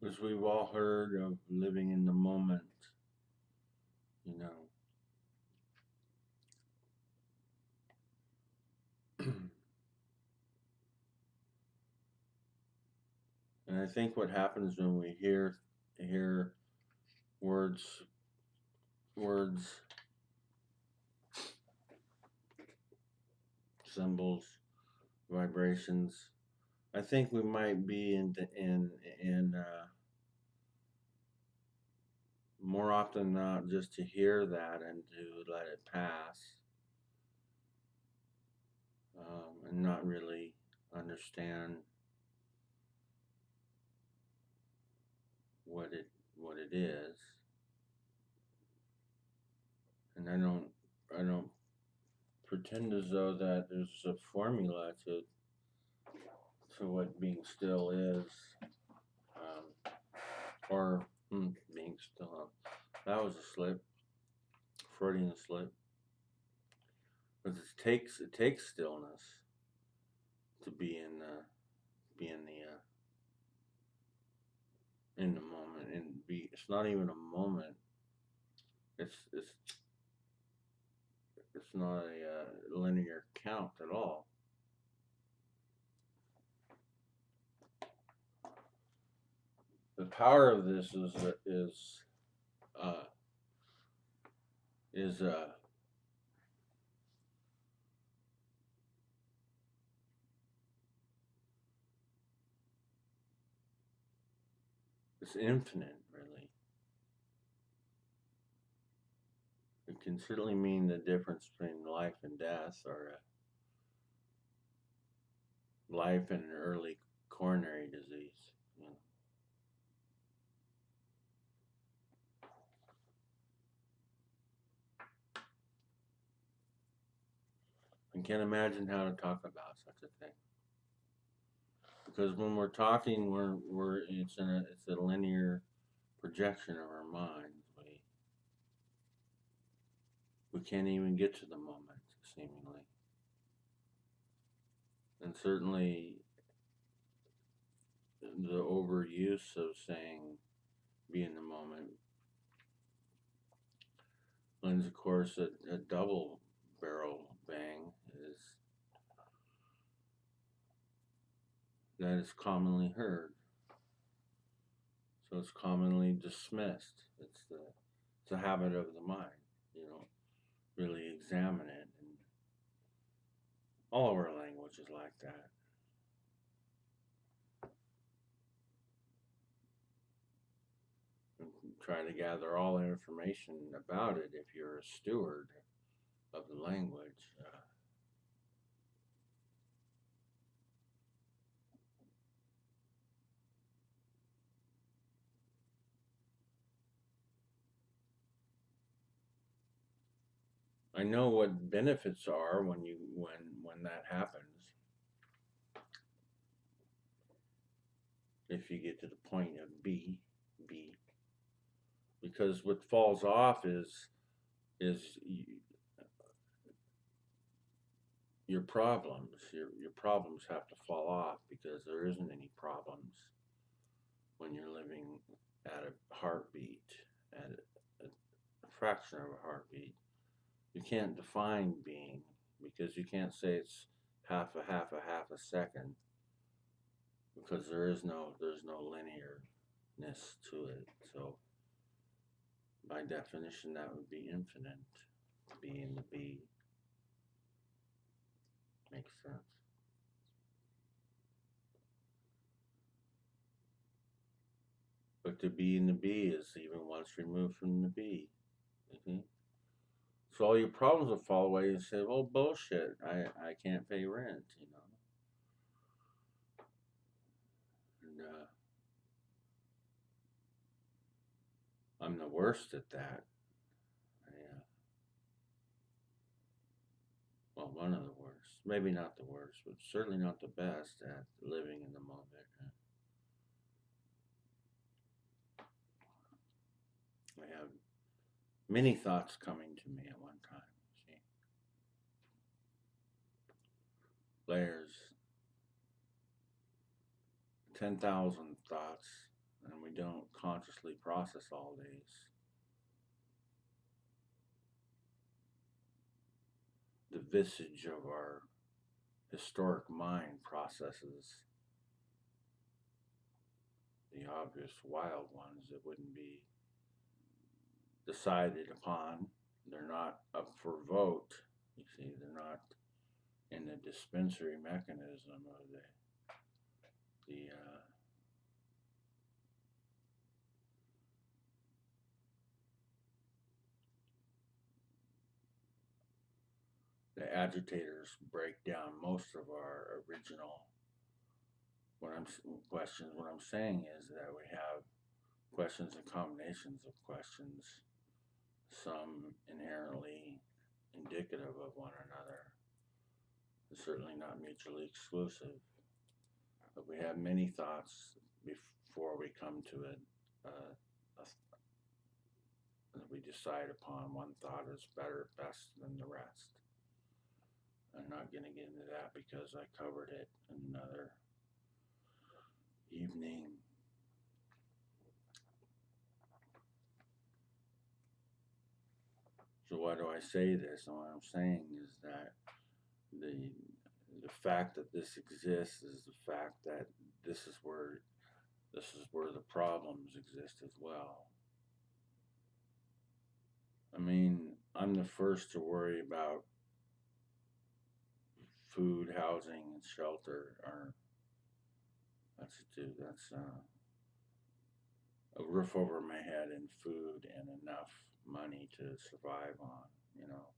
As we've all heard of living in the moment, you know. And I think what happens when we hear words words, symbols, vibrations, I think we might be in more often than not just to hear that and to let it pass, and not really understand what it is. And I don't pretend as though that there's a formula to what being still is, or being still. That was a slip, Freudian slip. Because it takes stillness to be in the moment, and be. It's not even a moment. It's not a linear count at all. The power of this uh, is it's infinite, really. It can certainly mean the difference between life and death, or life and an early coronary disease. You know. I can't imagine how to talk about such a thing, because when we're talking, we're it's a linear projection of our minds. We can't even get to the moment, seemingly, and certainly the overuse of saying "be in the moment" lends, of course, a double barrel bang is that is commonly heard. So it's commonly dismissed. It's a habit of the mind. You know, really examine it, and all of our language is like that. And try to gather all the information about it if you're a steward of the language. I know what benefits are when that happens. If you get to the point of be, because what falls off is your problems. Your problems have to fall off because there isn't any problems when you're living at a heartbeat, at a fraction of a heartbeat. You can't define being because you can't say it's half a second, because there's no linearness to it. So by definition, that would be infinite. Being the be makes sense. But to be in the be is even once removed from the be. Mhm. So all your problems will fall away and say, "Well, bullshit. I can't pay rent," you know. And I'm the worst at that. Well, one of the worst. Maybe not the worst, but certainly not the best at living in the moment. I have many thoughts coming to me at one time. See, layers, 10,000 thoughts and we don't consciously process all these. The visage of our historic mind processes the obvious wild ones that wouldn't be decided upon. They're not up for vote. You see, they're not in the dispensary mechanism of the agitators break down most of our original questions. What I'm saying is that we have questions and combinations of questions, some inherently indicative of one another, certainly not mutually exclusive. But we have many thoughts before we come to it. We decide upon one thought as better, best than the rest. I'm not going to get into that because I covered it in another evening. So why do I say this? And what I'm saying is that the fact that this exists is the fact that this is where the problems exist as well. I mean, I'm the first to worry about food, housing, and shelter. Or that's a roof over my head and food and enough money to survive on. You know,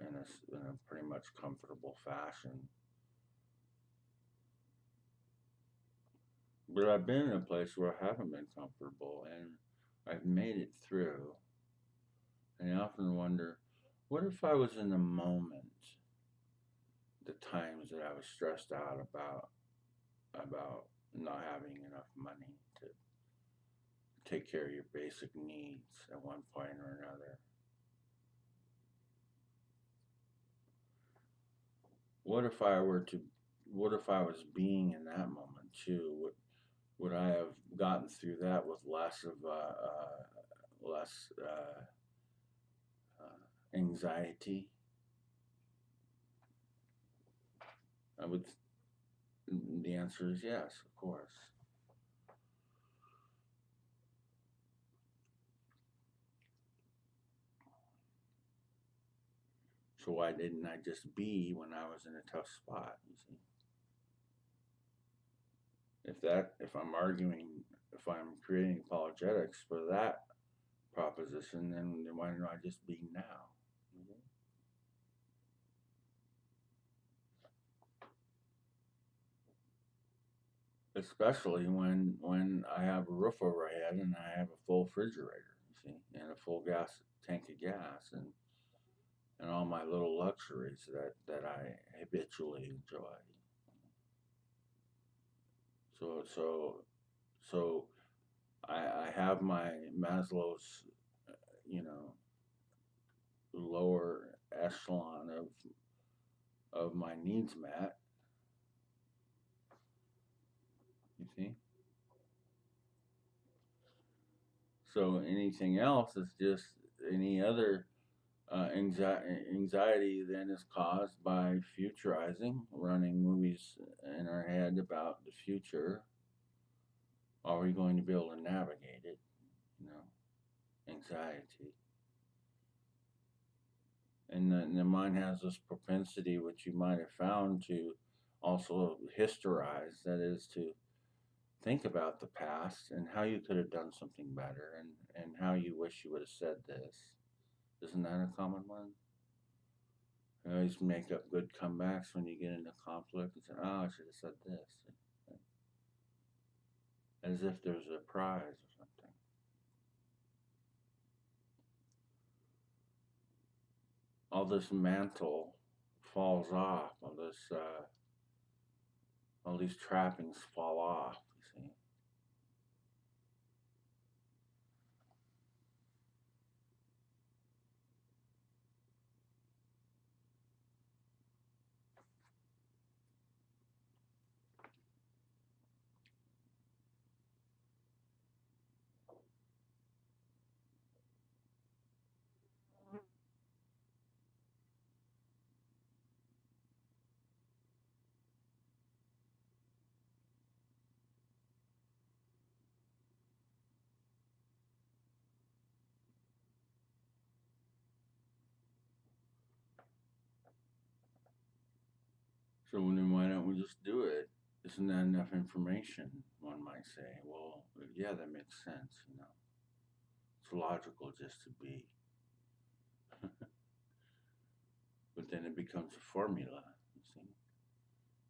in a pretty much comfortable fashion. But I've been in a place where I haven't been comfortable, and I've made it through. And I often wonder, what if I was in the moment, the times that I was stressed out about not having enough money to take care of your basic needs at one point or another? What if I was being in that moment too? Would I have gotten through that with less anxiety? I would. The answer is yes, of course. So why didn't I just be when I was in a tough spot? You see, if I'm creating apologetics for that proposition, then why don't I just be now? Mhm. Especially when I have a roof overhead and I have a full refrigerator, you see, and a full gas tank of gas, and all my little luxuries that I habitually enjoy. So I have my Maslow's, you know, lower echelon of my needs met. You see, so anything else is just any other anxiety then is caused by futurizing, running movies in our head about the future. Are we going to be able to navigate it? You know, anxiety. And the mind has this propensity, which you might have found, to also historize, that is, to think about the past and how you could have done something better and how you wish you would have said this. Isn't that a common one? You always make up good comebacks when you get into conflict and say, oh, I should have said this. As if there's a prize or something. All this mantle falls off, all these trappings fall off, you see. So then why don't we just do it? Isn't that enough information? One might say. Well, yeah, that makes sense. It's logical just to be, but then it becomes a formula. You see?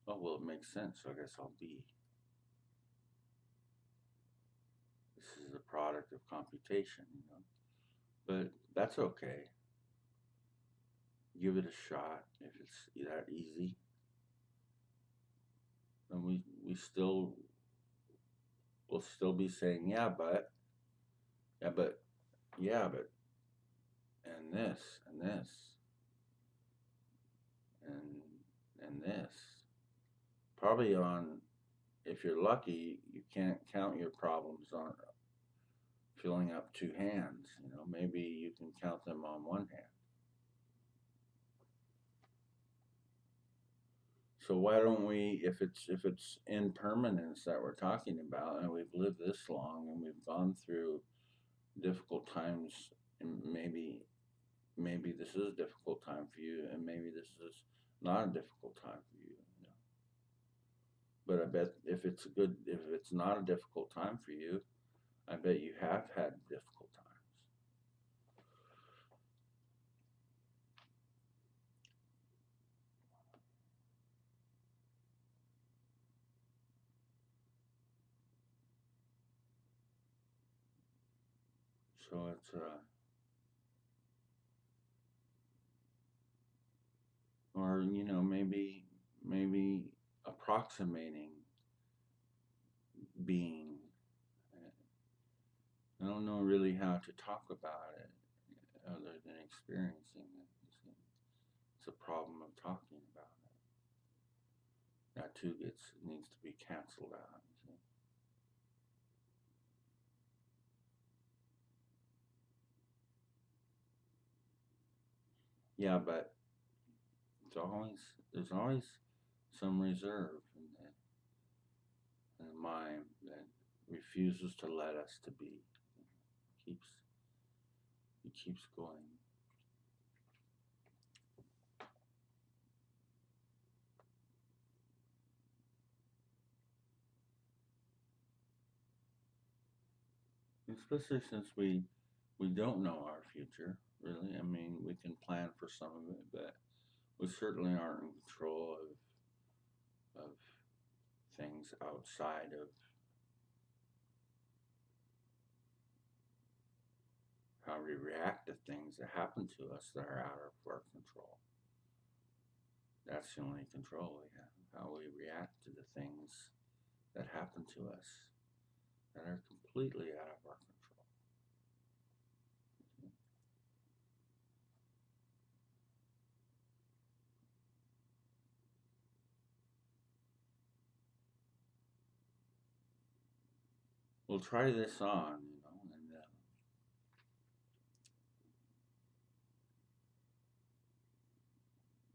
Oh well, it makes sense. So I guess I'll be. This is a product of computation. But that's okay. Give it a shot if it's that easy. And we still will still be saying yeah, but yeah, but and this and this and and this. Probably on if you're lucky, you can't count your problems on filling up two hands. Maybe you can count them on one hand. So why don't we, if it's impermanence that we're talking about, and we've lived this long, and we've gone through difficult times, and maybe this is a difficult time for you, and maybe this is not a difficult time for you. But I bet if it's not a difficult time for you, I bet you have had difficult times. So it's or maybe approximating being. I don't know really how to talk about it other than experiencing it. You see. It's a problem of talking about it. That too needs to be canceled out. You see. Yeah, but there's always some reserve in the mind that refuses to let us to be. Keeps He keeps going. Especially since we don't know our future, really. I mean, we can plan for some of it, but we certainly aren't in control of things outside of how we react to things that happen to us that are out of our control. That's the only control we have, how we react to the things that happen to us that are completely out of our control. We'll try this on,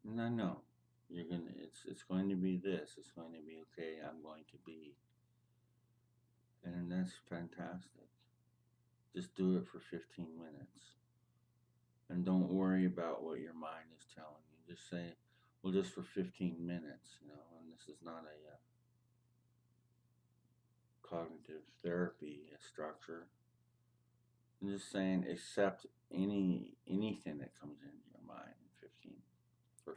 and I know you're gonna. It's going to be this. It's going to be okay. I'm going to be, and that's fantastic. Just do it for 15 minutes, and don't worry about what your mind is telling you. Just say, well, just for 15 minutes. And this is not a cognitive therapy structure. I'm just saying, accept anything that comes into your mind in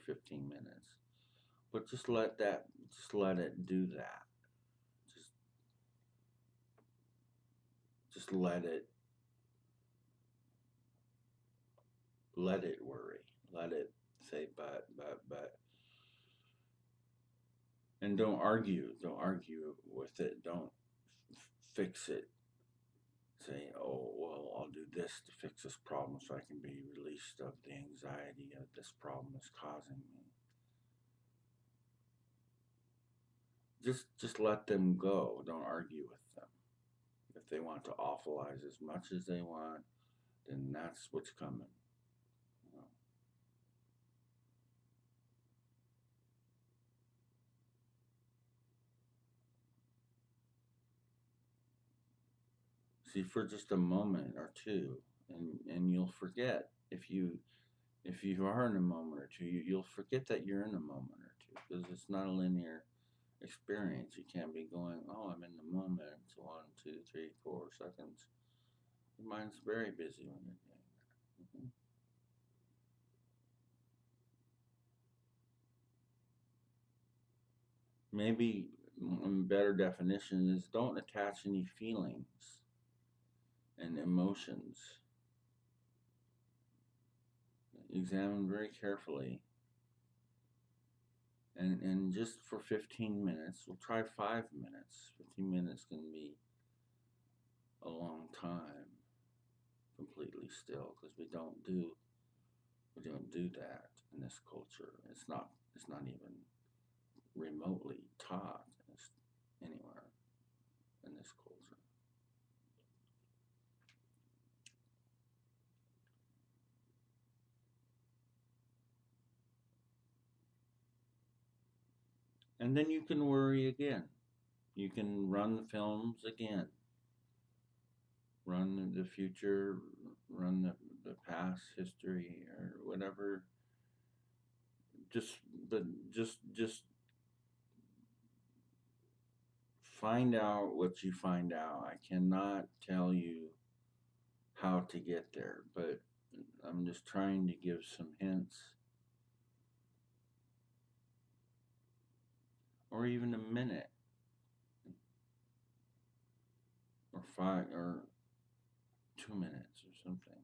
15 minutes. But just let it do that. Just just let it worry. Let it say but, and don't argue. Don't argue with it. Don't fix it. Say, oh well, I'll do this to fix this problem so I can be released of the anxiety that this problem is causing me. Just let them go. Don't argue with them. If they want to awfulize as much as they want, then that's what's coming. You know? See, for just a moment or two, and you'll forget if you are in a moment or two, you'll forget that you're in a moment or two. because it's not a linear experience. You can't be going, oh, I'm in the moment. It's 1, 2, 3, 4 seconds. Your mind's very busy when you're doing that. Maybe a better definition is don't attach any feelings and emotions. Examine very carefully. And just for 15 minutes, we'll try 5 minutes. 15 minutes can be a long time completely still because we don't do that in this culture. It's not even remotely taught anywhere in this culture. And then you can worry again. You can run the films again, run the future, run the past history or whatever. Just but just find out what you find out. I cannot tell you how to get there, but I'm just trying to give some hints or even a minute or 2 minutes or something.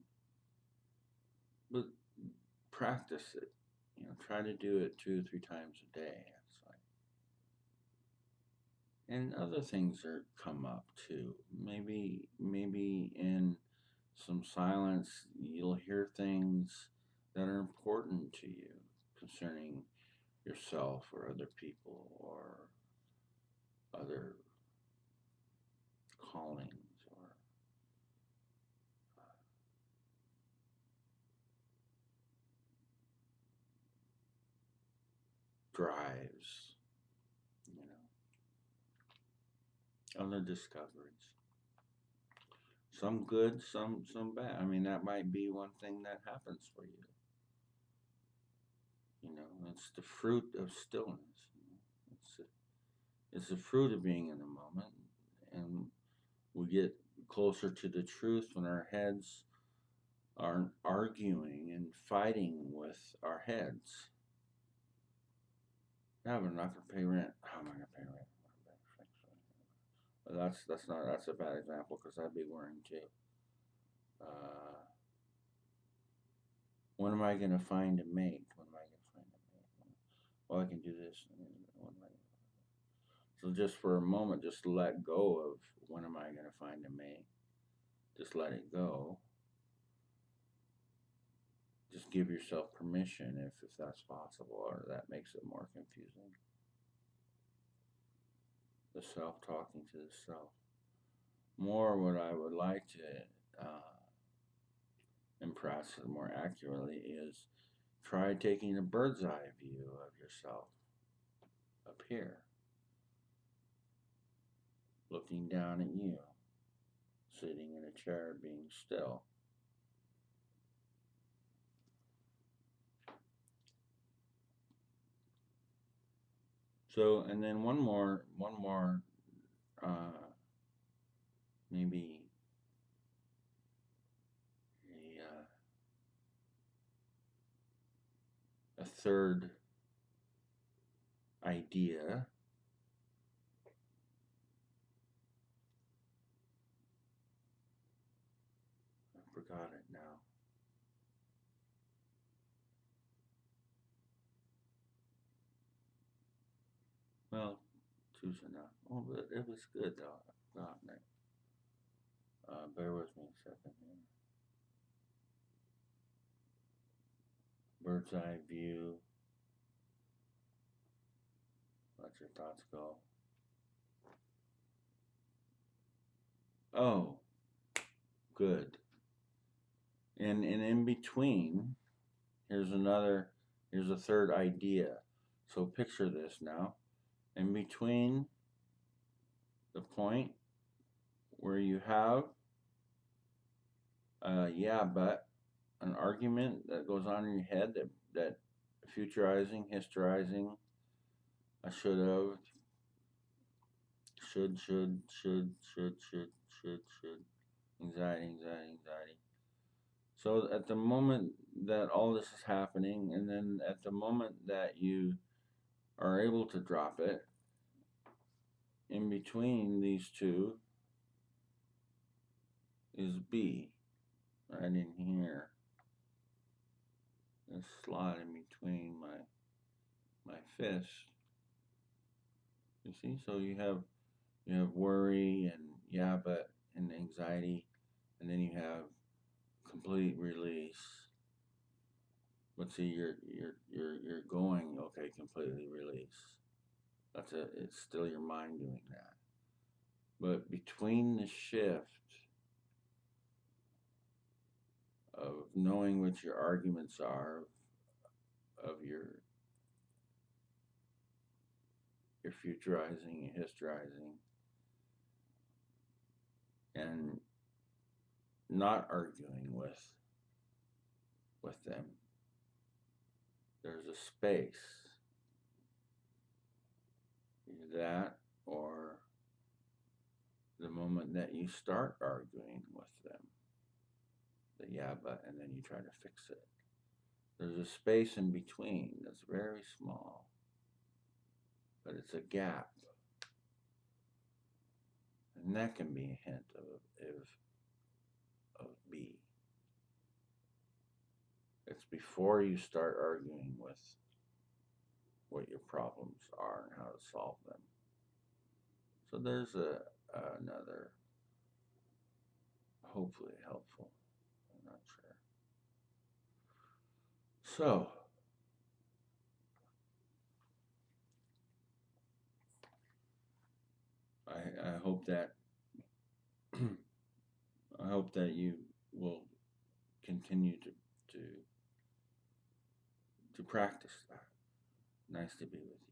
But practice it. Try to do it 2 or 3 times a day. It's like, and other things are come up too. Maybe in some silence you'll hear things that are important to you concerning yourself or other people or other callings or drives, you other discoveries. Some good, some bad. I mean, that might be one thing that happens for you. It's the fruit of stillness. It's the fruit of being in the moment, and we get closer to the truth when our heads aren't arguing and fighting with our heads. Yeah, but I'm not gonna pay rent. How am I gonna pay rent? Well, that's a bad example because I'd be worrying too. Uh, when am I gonna find a mate? When am I gonna find a mate? Well, I can do this. When am I So just for a moment, just let go of when am I gonna find a mate? Just let it go. Just give yourself permission if that's possible, or that makes it more confusing. The self talking to the self. More, what I would like to impress more accurately is try taking a bird's eye view of yourself up here, looking down at you, sitting in a chair, being still. So, and then one more, uh, maybe a third idea. I forgot it now. Well, two's enough. Oh, but it was good though. I've forgotten it. Bear with me a second here. Bird's eye view. Let your thoughts go. Oh, good. And in between, here's a third idea. So picture this now. In between the point where you have yeah, but an argument that goes on in your head that futurizing, historizing, I should have. Should. Anxiety. So at the moment that all this is happening, and then at the moment that you are able to drop it, in between these two is B, right in here. This slot in between my fist. You see, so you have worry and yeah, but and anxiety, and then you have complete release. But see, you're going okay, completely release. It's still your mind doing that. But between the shift of knowing what your arguments are, of your futurizing, your historizing, and not arguing with them, there's a space. Either that or the moment that you start arguing with them, the yeah, but, and then you try to fix it. There's a space in between that's very small, but it's a gap. And that can be a hint of B. It's before you start arguing with what your problems are and how to solve them. So there's another, hopefully helpful. I'm not sure. So I hope that I hope that you will continue to practice that. Nice to be with you.